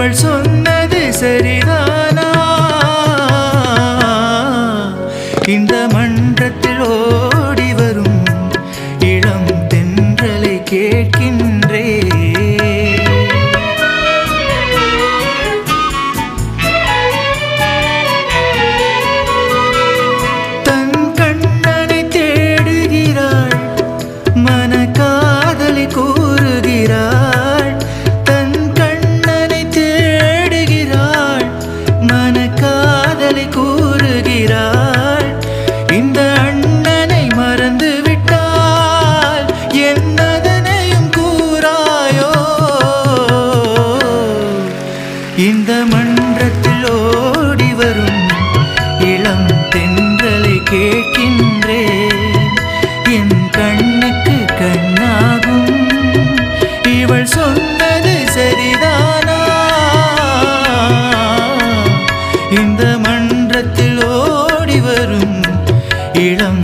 இவள் சொன்னது சரிதானா? இந்த மன்றத்தில் ஓடி வரும் இளம் தென்றலை கேட்கின்றே. தன் கண்ணனை தேடுகிறாள், மன காதலை கூறுகிறாள். தன் கண்ணனை தேடுகிறாள், மன காதலை கூறுகிறாள். இந்த அண்ணனை மறந்து விட்டால் என்னதனையும் கூறாயோ? இந்த மன்றத்தில் ஓடி வரும் இளம் தென்றலை கேட்கின்றேன். என் கண்ணுக்கு கண்ணாகும் இவள் சொன்னது சரிதானா? இந்த மன்றத்தில் ஓடி வரும் இளம்